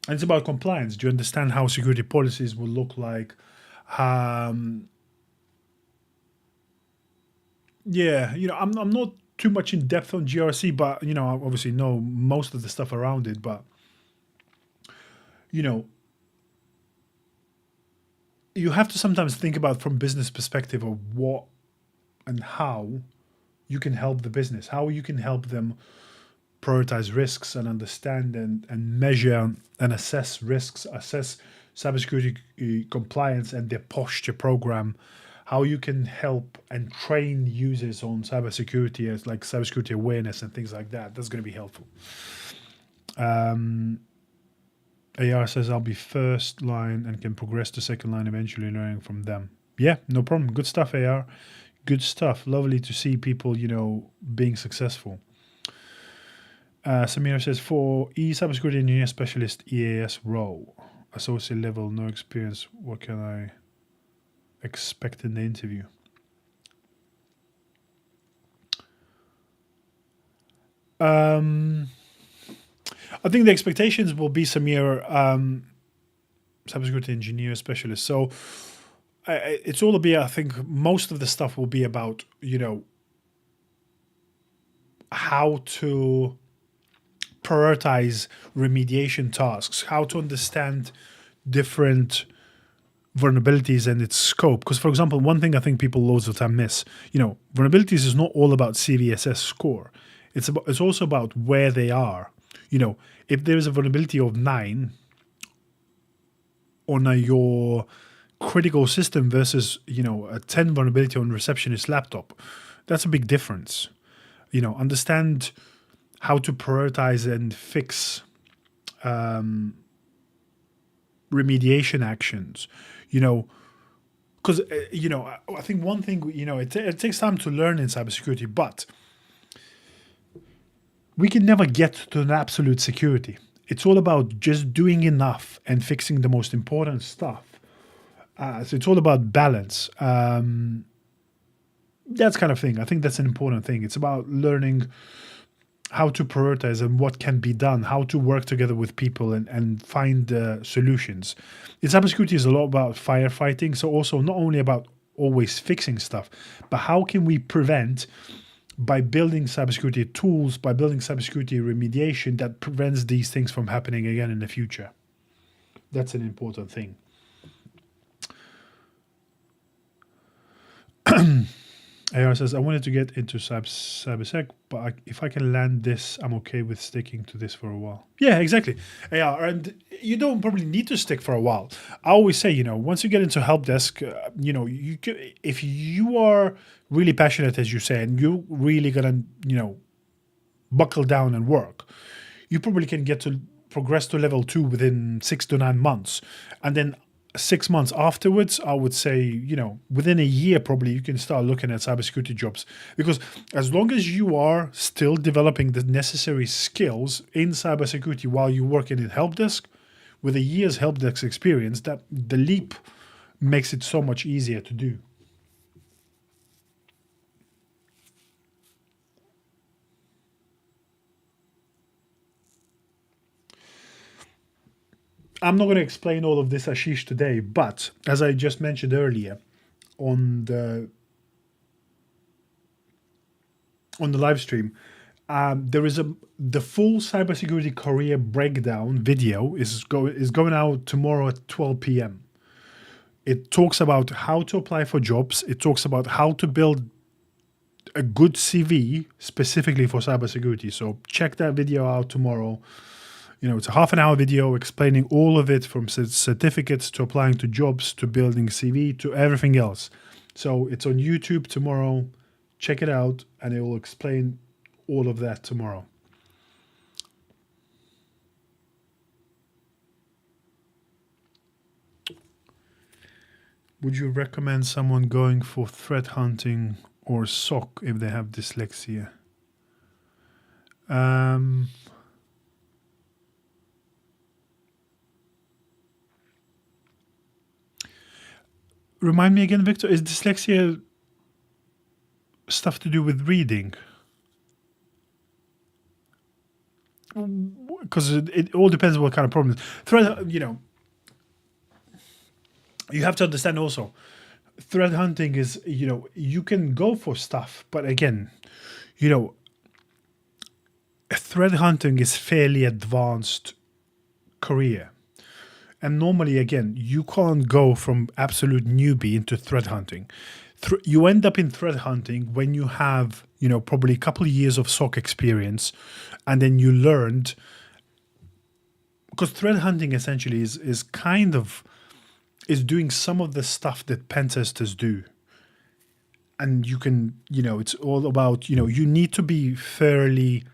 And it's about compliance. Do you understand how security policies will look like? Yeah, I'm not too much in depth on GRC, but I obviously know most of the stuff around it. But you have to sometimes think about from business perspective of what and how you can help the business, how you can help them prioritize risks and understand and measure and assess risks, assess cybersecurity compliance and their posture program, how you can help and train users on cybersecurity as like cybersecurity awareness and things like that. That's going to be helpful. AR says, I'll be first line and can progress to second line, eventually learning from them. Yeah, no problem. Good stuff, AR. Good stuff. Lovely to see people, being successful. Samir says, for cybersecurity engineer specialist EAS role, associate level, no experience, what can I expect in the interview? I think the expectations will be, Samir, cybersecurity engineer specialist. So it's all about, I think most of the stuff will be about, how to prioritize remediation tasks, how to understand different vulnerabilities and its scope. Because, for example, one thing I think people loads of time miss, vulnerabilities is not all about CVSS score. It's also about where they are. If there is a vulnerability of 9 on your critical system versus, a 10 vulnerability on receptionist laptop, that's a big difference. Understand how to prioritize and fix remediation actions, because, I think one thing, it takes time to learn in cybersecurity, but we can never get to an absolute security. It's all about just doing enough and fixing the most important stuff. So it's all about balance. That kind of thing. I think that's an important thing. It's about learning how to prioritize and what can be done, how to work together with people and find solutions. In cybersecurity is a lot about firefighting. So also not only about always fixing stuff, but how can we prevent by building cybersecurity tools, by building cybersecurity remediation that prevents these things from happening again in the future. That's an important thing. AR says, I wanted to get into cybersec, but if I can land this, I'm okay with sticking to this for a while. Yeah, exactly. AR, and you don't probably need to stick for a while. I always say, once you get into help desk, you can, if you are really passionate, as you say, and you're really gonna, buckle down and work, you probably can get to progress to level 2 within 6 to 9 months, and then 6 months afterwards, I would say, within a year, probably you can start looking at cybersecurity jobs, because as long as you are still developing the necessary skills in cybersecurity while you're working in help desk, with a year's help desk experience, that the leap makes it so much easier to do. I'm not going to explain all of this, Ashish, today, but as I just mentioned earlier on the live stream, there is the full cybersecurity career breakdown video is going out tomorrow at 12 p.m. It talks about how to apply for jobs. It talks about how to build a good CV specifically for cybersecurity. So check that video out tomorrow. It's a half-an-hour video explaining all of it, from certificates to applying to jobs to building CV to everything else. So it's on YouTube tomorrow. Check it out, and it will explain all of that tomorrow. Would you recommend someone going for threat hunting or SOC if they have dyslexia? Remind me again, Victor, is dyslexia stuff to do with reading? Because it all depends on what kind of problem. Threat, you have to understand also, threat hunting is, you can go for stuff, but again, threat hunting is fairly advanced career. And normally, again, you can't go from absolute newbie into threat hunting. You end up in threat hunting when you have, probably a couple of years of SOC experience, and then you learned, because threat hunting essentially is doing some of the stuff that pen testers do. And you can, it's all about, you need to be fairly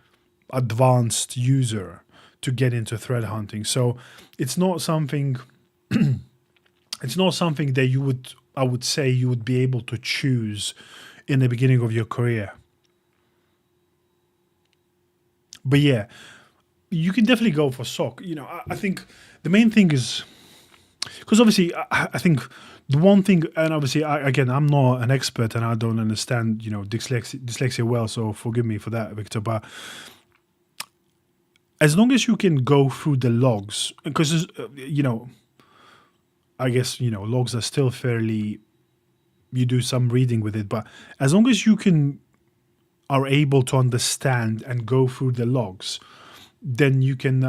advanced user to get into threat hunting. So it's not something that I would say you would be able to choose in the beginning of your career. But yeah, you can definitely go for SOC. I think the main thing is, because obviously I think the one thing, and obviously I'm not an expert and I don't understand, dyslexia well, so forgive me for that, Victor, but as long as you can go through the logs, because, I guess, logs are still fairly, you do some reading with it, but as long as you are able to understand and go through the logs, then you can,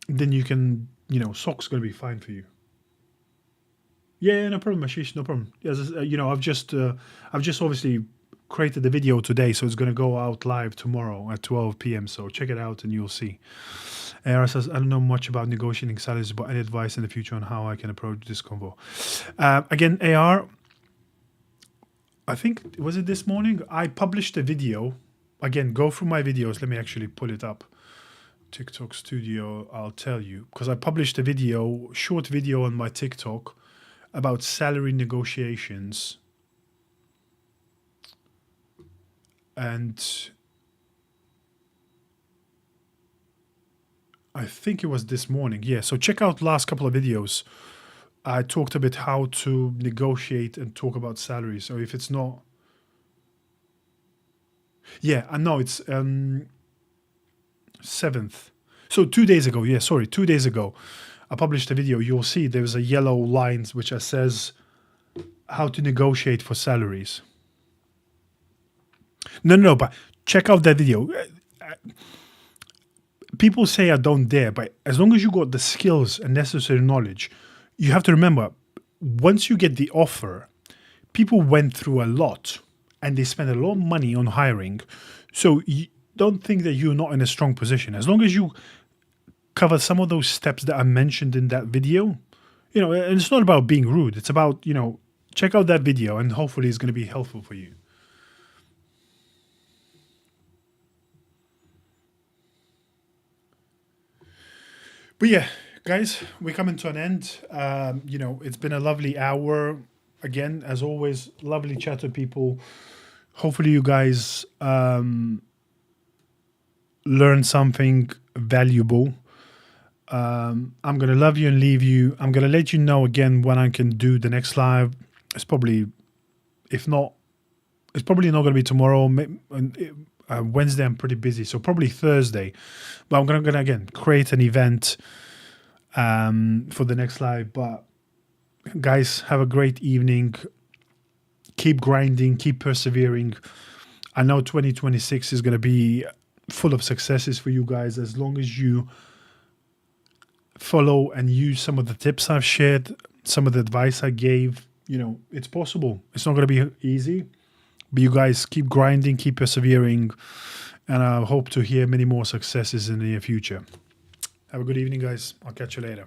SOC's going to be fine for you. Yeah, no problem, Ashish, no problem. Yes, I've just obviously created the video today, so it's going to go out live tomorrow at 12 p.m. So check it out and you'll see. AR says, I don't know much about negotiating salaries, but any advice in the future on how I can approach this convo? Again, AR, I think, was it this morning? I published a video. Again, go through my videos. Let me actually pull it up. TikTok Studio, I'll tell you. Because I published a video, short video on my TikTok about salary negotiations. And I think it was this morning. Yeah, so check out last couple of videos. I talked a bit how to negotiate and talk about salaries. So if it's not... Yeah, I know it's 7th. So 2 days ago. Yeah, sorry, 2 days ago. I published a video. You'll see there's a yellow line which says how to negotiate for salaries. No, but check out that video. people say I don't dare, but as long as you got the skills and necessary knowledge, you have to remember, once you get the offer, people went through a lot and they spent a lot of money on hiring. So you don't think that you're not in a strong position. As long as you cover some of those steps that I mentioned in that video, you know, and it's not about being rude. It's about, you know, check out that video and hopefully it's going to be helpful for you. But yeah, guys, we're coming to an end. You know, it's been a lovely hour. Again, as always, lovely chat with people. Hopefully you guys learn something valuable. I'm going to love you and leave you. I'm going to let you know again when I can do the next live. It's probably, if not, it's probably not going to be tomorrow. Wednesday, I'm pretty busy. So probably Thursday. But I'm going to again, create an event for the next live. But guys, have a great evening. Keep grinding, keep persevering. I know 2026 is going to be full of successes for you guys as long as you follow and use some of the tips I've shared, some of the advice I gave. You know, it's possible. It's not going to be easy, but you guys keep grinding, keep persevering, and I hope to hear many more successes in the near future. Have a good evening, guys. I'll catch you later.